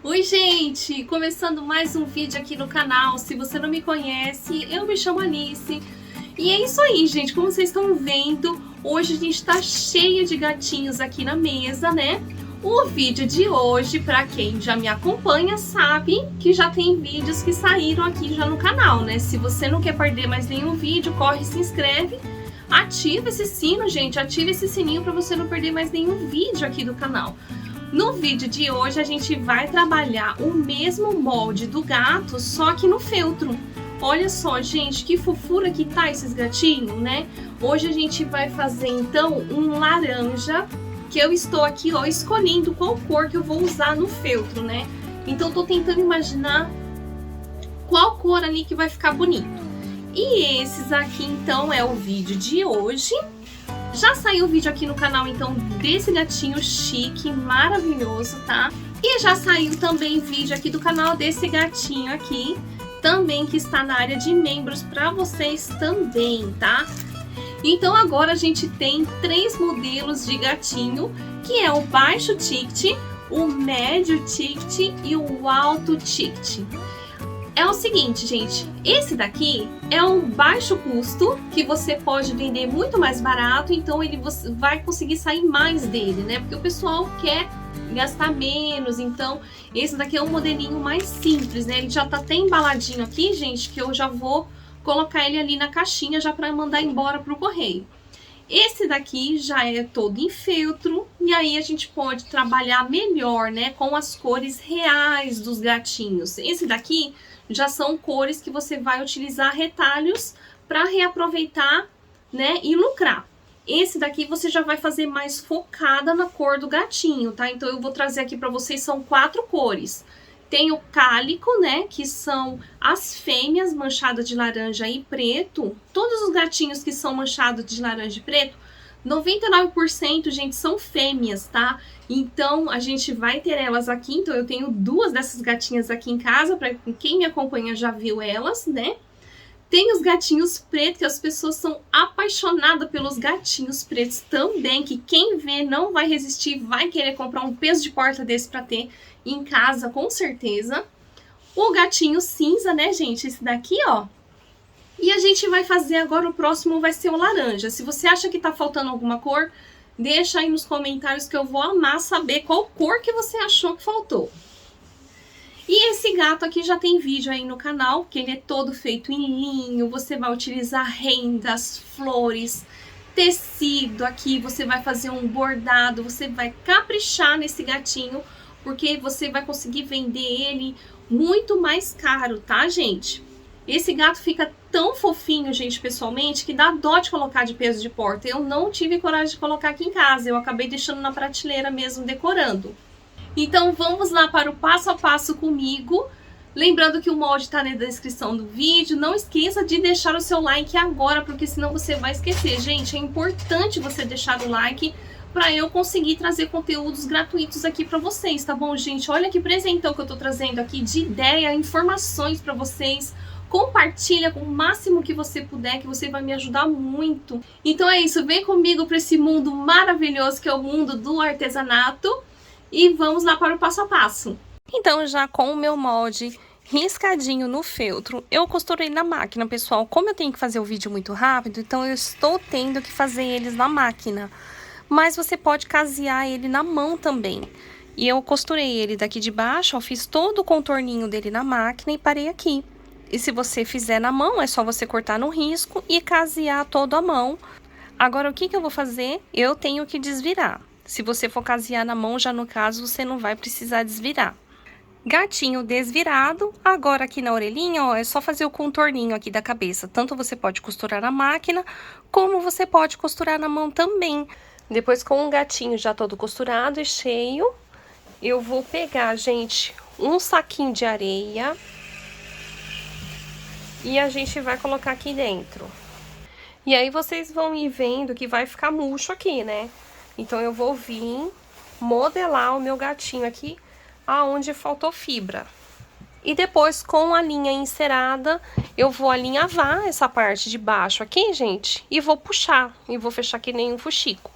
Oi, gente! Começando mais um vídeo aqui no canal. Se você não me conhece, eu me chamo Alice. E é isso aí, gente. Como vocês estão vendo, hoje a gente tá cheia de gatinhos aqui na mesa, né? O vídeo de hoje, pra quem já me acompanha, sabe que já tem vídeos que saíram aqui já no canal, né? Se você não quer perder mais nenhum vídeo, corre, se inscreve. Ativa esse sino, gente. Ativa esse sininho pra você não perder mais nenhum vídeo aqui do canal. No vídeo de hoje a gente vai trabalhar o mesmo molde do gato, só que no feltro. Olha só, gente, que fofura que tá esses gatinhos, né? Hoje a gente vai fazer então um laranja, que eu estou aqui, ó, escolhendo qual cor que eu vou usar no feltro, né? Então tô tentando imaginar qual cor ali que vai ficar bonito. E esses aqui então é o vídeo de hoje. Já saiu o vídeo aqui no canal, então, desse gatinho chique, maravilhoso, tá? E já saiu também vídeo aqui do canal desse gatinho aqui, também que está na área de membros para vocês também, tá? Então agora a gente tem 3 modelos de gatinho, que é o baixo ticket, o médio ticket e o alto ticket. É o seguinte, gente, esse daqui é um baixo custo, que você pode vender muito mais barato, então você vai conseguir sair mais dele, né? Porque o pessoal quer gastar menos, então esse daqui é um modelinho mais simples, né? Ele já tá até embaladinho aqui, gente, que eu já vou colocar ele ali na caixinha já para mandar embora pro correio. Esse daqui já é todo em feltro, e aí a gente pode trabalhar melhor, né, com as cores reais dos gatinhos. Esse daqui já são cores que você vai utilizar retalhos para reaproveitar, né, e lucrar. Esse daqui você já vai fazer mais focada na cor do gatinho, tá? Então eu vou trazer aqui para vocês, são 4 cores. Tem o cálico, né, que são as fêmeas manchadas de laranja e preto. Todos os gatinhos que são manchados de laranja e preto, 99%, gente, são fêmeas, tá? Então, a gente vai ter elas aqui. Então, eu tenho 2 dessas gatinhas aqui em casa, para quem me acompanha já viu elas, né? Tem os gatinhos pretos, que as pessoas são apaixonadas pelos gatinhos pretos também, que quem vê não vai resistir, vai querer comprar um peso de porta desse para ter em casa, com certeza. O gatinho cinza, né, gente? Esse daqui, ó. E a gente vai fazer agora, o próximo vai ser o laranja. Se você acha que tá faltando alguma cor, deixa aí nos comentários que eu vou amar saber qual cor que você achou que faltou. E esse gato aqui já tem vídeo aí no canal, que ele é todo feito em linho, você vai utilizar rendas, flores, tecido aqui, você vai fazer um bordado, você vai caprichar nesse gatinho, porque você vai conseguir vender ele muito mais caro, tá, gente? Esse gato fica tão fofinho, gente, pessoalmente, que dá dó de colocar de peso de porta. Eu não tive coragem de colocar aqui em casa, eu acabei deixando na prateleira mesmo, decorando. Então vamos lá para o passo a passo comigo. Lembrando que o molde está na descrição do vídeo. Não esqueça de deixar o seu like agora, porque senão você vai esquecer. Gente, é importante você deixar o like para eu conseguir trazer conteúdos gratuitos aqui para vocês, tá bom, gente? Olha que presentão que eu tô trazendo aqui de ideia, informações para vocês. Compartilha com o máximo que você puder, que você vai me ajudar muito. Então é isso, vem comigo para esse mundo maravilhoso que é o mundo do artesanato. E vamos lá para o passo a passo. Então, já com o meu molde riscadinho no feltro, eu costurei na máquina, pessoal. Como eu tenho que fazer o vídeo muito rápido, então eu estou tendo que fazer eles na máquina. Mas você pode casear ele na mão também. E eu costurei ele daqui de baixo, eu fiz todo o contorninho dele na máquina e parei aqui. E se você fizer na mão, é só você cortar no risco e casear todo a mão. Agora, o que eu vou fazer? Eu tenho que desvirar. Se você for casear na mão, já no caso, você não vai precisar desvirar. Gatinho desvirado. Agora aqui na orelhinha, ó, é só fazer o contorninho aqui da cabeça. Tanto você pode costurar na máquina, como você pode costurar na mão também. Depois, com o gatinho já todo costurado e cheio, eu vou pegar, gente, um saquinho de areia. E a gente vai colocar aqui dentro. E aí, vocês vão ir vendo que vai ficar murcho aqui, né? Então, eu vou vir modelar o meu gatinho aqui, aonde faltou fibra. E depois, com a linha encerada, eu vou alinhavar essa parte de baixo aqui, gente, e vou puxar. E vou fechar que nem um fuxico.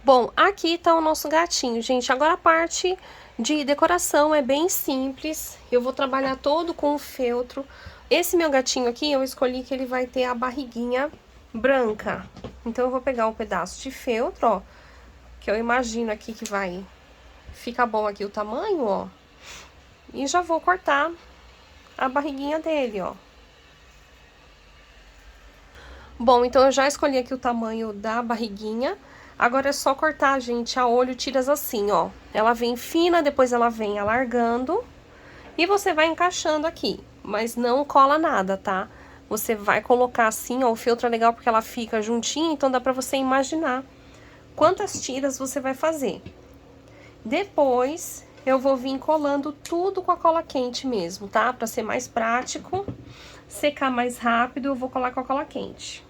Bom, aqui tá o nosso gatinho, gente. Agora a parte de decoração é bem simples. Eu vou trabalhar todo com o feltro. Esse meu gatinho aqui, eu escolhi que ele vai ter a barriguinha branca. Então, eu vou pegar um pedaço de feltro, ó, que eu imagino aqui que vai ficar bom aqui o tamanho, ó. E já vou cortar a barriguinha dele, ó. Bom, então eu já escolhi aqui o tamanho da barriguinha. Agora é só cortar, gente, a olho tiras assim, ó. Ela vem fina, depois ela vem alargando. E você vai encaixando aqui, mas não cola nada, tá? Você vai colocar assim, ó, o feltro é legal porque ela fica juntinha, então dá pra você imaginar quantas tiras você vai fazer. Depois, eu vou vir colando tudo com a cola quente mesmo, tá? Pra ser mais prático, secar mais rápido, eu vou colar com a cola quente.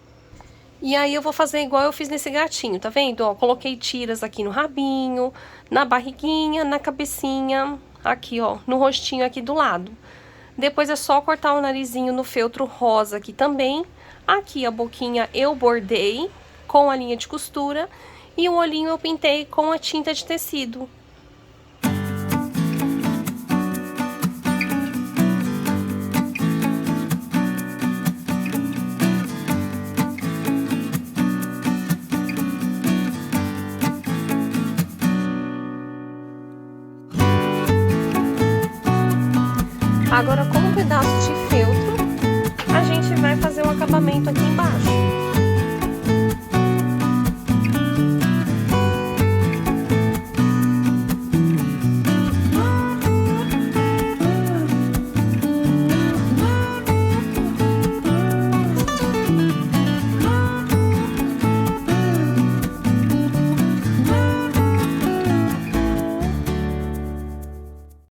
E aí, eu vou fazer igual eu fiz nesse gatinho, tá vendo? Ó, coloquei tiras aqui no rabinho, na barriguinha, na cabecinha, aqui, ó, no rostinho aqui do lado. Depois é só cortar o narizinho no feltro rosa aqui também. Aqui a boquinha eu bordei com a linha de costura e o olhinho eu pintei com a tinta de tecido. Agora, com um pedaço de feltro, a gente vai fazer o acabamento aqui embaixo.